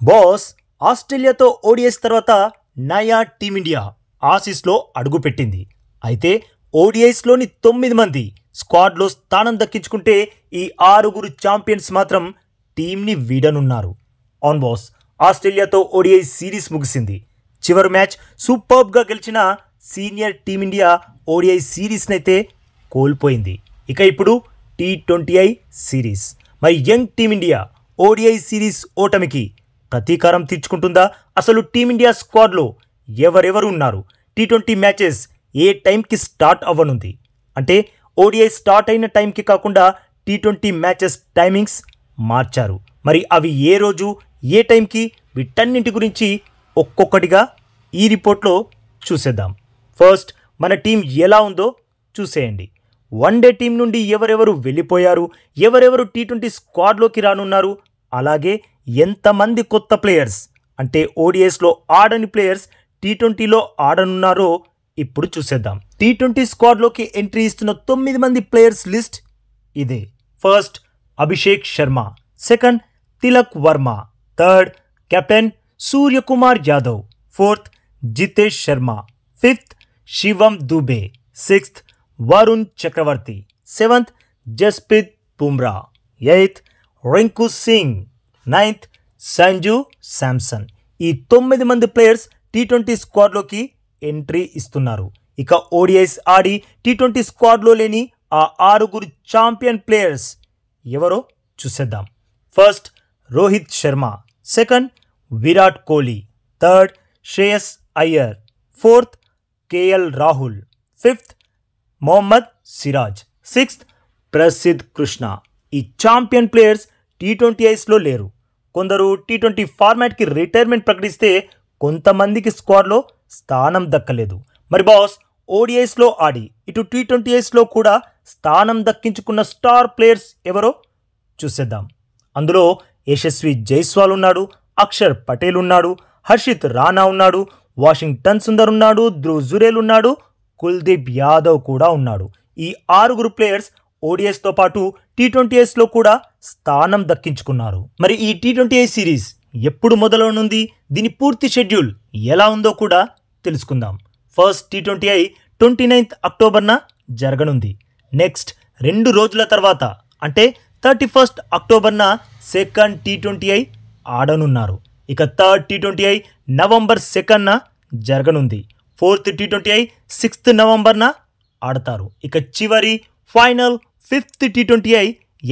Boss ఆస్ట్రేలియాతో ODIs తర్వాత నయా team India ఆసీస్లో అడుగుపెట్టింది. అయితే ఓడిఐస్లోని 9 మంది స్క్వాడ్లో స్థానం దక్కించుకుంటే ఈ 6 ఛాంపియన్స్ మాత్రం టీంని వీడనున్నారు. ఆన్ బాస్ ఆస్ట్రేలియాతో ఓడిఐ సిరీస్ ముగిసింది. చివరి మ్యాచ్ సూపర్బ్గా గెలిచిన సీనియర్ టీమిండియా ఓడిఐ సిరీస్నైతే కోల్పోయింది. ఇక ఇప్పుడు T20I సిరీస్. మరి యంగ్ టీమిండియా ఓడిఐ సిరీస్ ఓటమికి ప్రతీకారం తీర్చుకుంటుందా? అసలు టీమిండియా స్క్వాడ్లో ఎవరెవరు ఉన్నారు? T20 మ్యాచెస్ ఏ టైంకి స్టార్ట్ అవ్వనుంది? అంటే ఓడిఐ స్టార్ట్ అయిన టైంకి కాకుండా T20 మ్యాచెస్ టైమింగ్స్ మార్చారు. మరి అవి ఏ రోజు ఏ టైంకి? వీటన్నింటి గురించి ఒక్కొక్కటిగా ఈ రిపోర్ట్లో చూసేద్దాం. ఫస్ట్ మన టీం ఎలా ఉందో చూసేయండి. వన్డే టీం నుండి ఎవరెవరు వెళ్ళిపోయారు, ఎవరెవరు T20 స్క్వాడ్లోకి రానున్నారు, అలాగే ఎంతమంది కొత్త ప్లేయర్స్ అంటే ఓడిఐస్లో ఆడని ప్లేయర్స్ T20లో ఆడనున్నారో ఇప్పుడు చూసేద్దాం. T20 స్క్వాడ్లోకి ఎంట్రీ ఇస్తున్న 9 మంది ప్లేయర్స్ లిస్ట్ ఇదే. First Abhishek Sharma, second Tilak Varma, third captain Suryakumar Yadav, fourth Jitesh Sharma, fifth Shivam Dube, sixth Varun Chakravarthy, seventh Jasprit Bumrah, eighth Rinku Singh, ninth Sanju Samson. ఈ 9 మంది ప్లేయర్స్ T20 స్క్వాడ్లోకి ఎంట్రీ ఇస్తున్నారు. ఇక ఓడిఐస్ ఆడి T20 స్క్వాడ్లో లేని ఆ 6 ఛాంపియన్ ప్లేయర్స్ ఎవరో చూసేద్దాం. First Rohit Sharma, second Virat Kohli, third Shreyas Iyer, fourth KL Rahul, fifth Mohammed Siraj, sixth Prasidh Krishna. ఈ ఛాంపియన్ ప్లేయర్స్ T20Isలో లేరు. కొందరు T20 ఫార్మాట్కి రిటైర్మెంట్ ప్రకటిస్తే కొంతమందికి స్క్వాడ్లో స్థానం దక్కలేదు. మరి బాస్ ఓడిఐస్లో ఆడి ఇటు T20Isలో కూడా స్థానం దక్కించుకున్న స్టార్ ప్లేయర్స్ ఎవరో చూసేద్దాం. అందులో యశస్వి జైస్వాల్ ఉన్నాడు, అక్షర్ పటేల్ ఉన్నాడు, హర్షిత్ రాణా ఉన్నాడు, వాషింగ్టన్ సుందర్ ఉన్నాడు, ధ్రువ్ జురేల్ ఉన్నాడు, కుల్దీప్ యాదవ్ కూడా ఉన్నాడు. ఈ 6 ప్లేయర్స్ ఓడిఐస్తో పాటు T20Isలో కూడా స్థానం దక్కించుకున్నారు. మరి ఈ T20I సిరీస్ ఎప్పుడు మొదలవనుంది, దీని పూర్తి షెడ్యూల్ ఎలా ఉందో కూడా తెలుసుకుందాం. ఫస్ట్ T20I 29th అక్టోబర్న జరగనుంది. నెక్స్ట్ 2 రోజుల తర్వాత అంటే 31st అక్టోబర్న సెకండ్ T20I ఆడనున్నారు. ఇక థర్డ్ T20I నవంబర్ 2న జరగనుంది. ఫోర్త్ T20I 6th నవంబర్న ఆడతారు. ఇక చివరి ఫైనల్ 5th T20I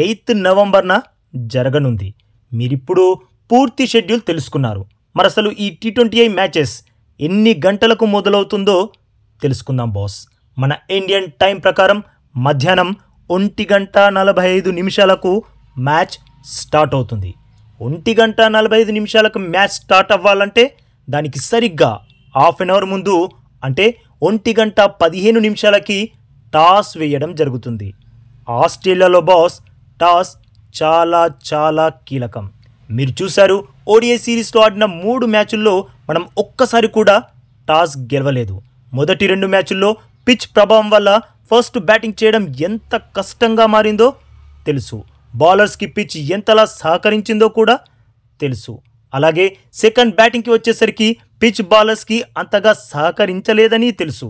8th నవంబర్న జరగనుంది. మీరిప్పుడు పూర్తి షెడ్యూల్ తెలుసుకున్నారు. మరి అసలు ఈ T20I మ్యాచెస్ ఎన్ని గంటలకు మొదలవుతుందో తెలుసుకుందాం బాస్. మన ఇండియన్ టైం ప్రకారం మధ్యాహ్నం 1:45 మ్యాచ్ స్టార్ట్ అవుతుంది. 1:45 మ్యాచ్ స్టార్ట్ అవ్వాలంటే దానికి సరిగ్గా హాఫ్ అన్ అవర్ ముందు అంటే 1:15 టాస్ వేయడం జరుగుతుంది. ఆస్ట్రేలియాలో బాస్ టాస్ చాలా చాలా కీలకం. మీరు చూశారు ఓడిఐ సిరీస్లో ఆడిన 3 మ్యాచుల్లో మనం ఒక్కసారి కూడా టాస్ గెలవలేదు. మొదటి 2 మ్యాచుల్లో పిచ్ ప్రభావం వల్ల ఫస్ట్ బ్యాటింగ్ చేయడం ఎంత కష్టంగా మారిందో తెలుసు. బౌలర్స్కి పిచ్ ఎంతలా సహకరించిందో కూడా తెలుసు. అలాగే సెకండ్ బ్యాటింగ్కి వచ్చేసరికి పిచ్ బౌలర్స్కి అంతగా సహకరించలేదని తెలుసు.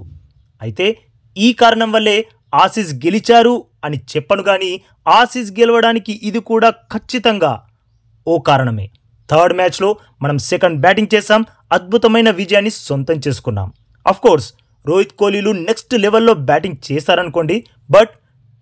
అయితే ఈ కారణం వల్లే ఆసీస్ గెలిచారు అని చెప్పను కానీ ఆసీస్ గెలవడానికి ఇది కూడా ఖచ్చితంగా ఓ కారణమే. థర్డ్ మ్యాచ్లో మనం సెకండ్ బ్యాటింగ్ చేసాం, అద్భుతమైన విజయాన్ని సొంతం చేసుకున్నాం. అఫ్కోర్స్ రోహిత్ కోహ్లీలు నెక్స్ట్ లెవెల్లో బ్యాటింగ్ చేశారనుకోండి, బట్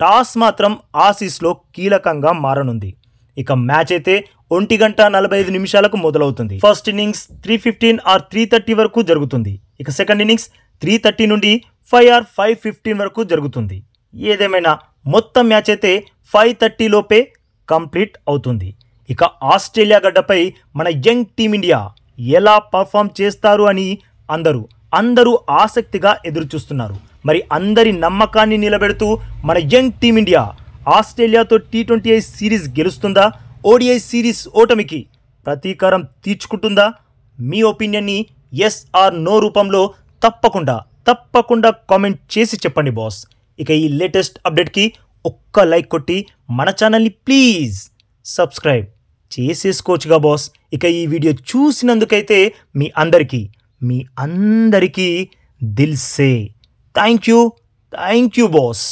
టాస్ మాత్రం ఆసీస్లో కీలకంగా మారనుంది. ఇక మ్యాచ్ అయితే 1:45 మొదలవుతుంది. ఫస్ట్ ఇన్నింగ్స్ 3:15 or 3:30 వరకు జరుగుతుంది. ఇక సెకండ్ ఇన్నింగ్స్ 3:30 నుండి 5 or 5:15 వరకు జరుగుతుంది. ఏదేమైనా మొత్తం మ్యాచ్ అయితే 5:30 లోపే కంప్లీట్ అవుతుంది. ఇక ఆస్ట్రేలియా గడ్డపై మన యంగ్ టీమిండియా ఎలా పర్ఫామ్ చేస్తారు అని అందరూ ఆసక్తిగా ఎదురుచూస్తున్నారు. మరి అందరి నమ్మకాన్ని నిలబెడుతూ మన యంగ్ టీమిండియా ఆస్ట్రేలియాతో T20I సిరీస్ గెలుస్తుందా? ఓడిఐ సిరీస్ ఓటమికి ప్రతీకారం తీర్చుకుంటుందా? మీ ఒపీనియన్ని ఎస్ ఆర్ నో రూపంలో తప్పకుండా కామెంట్ చేసి చెప్పండి బాస్. ఇక ఈ లేటెస్ట్ అప్డేట్కి ఒక్క లైక్ కొట్టి మన ఛానల్ని ప్లీజ్ సబ్స్క్రైబ్ చేసేసుకోవచ్చుగా బాస్. ఇక ఈ వీడియో చూసినందుకైతే మీ అందరికీ దిల్ సే థ్యాంక్ యూ బాస్.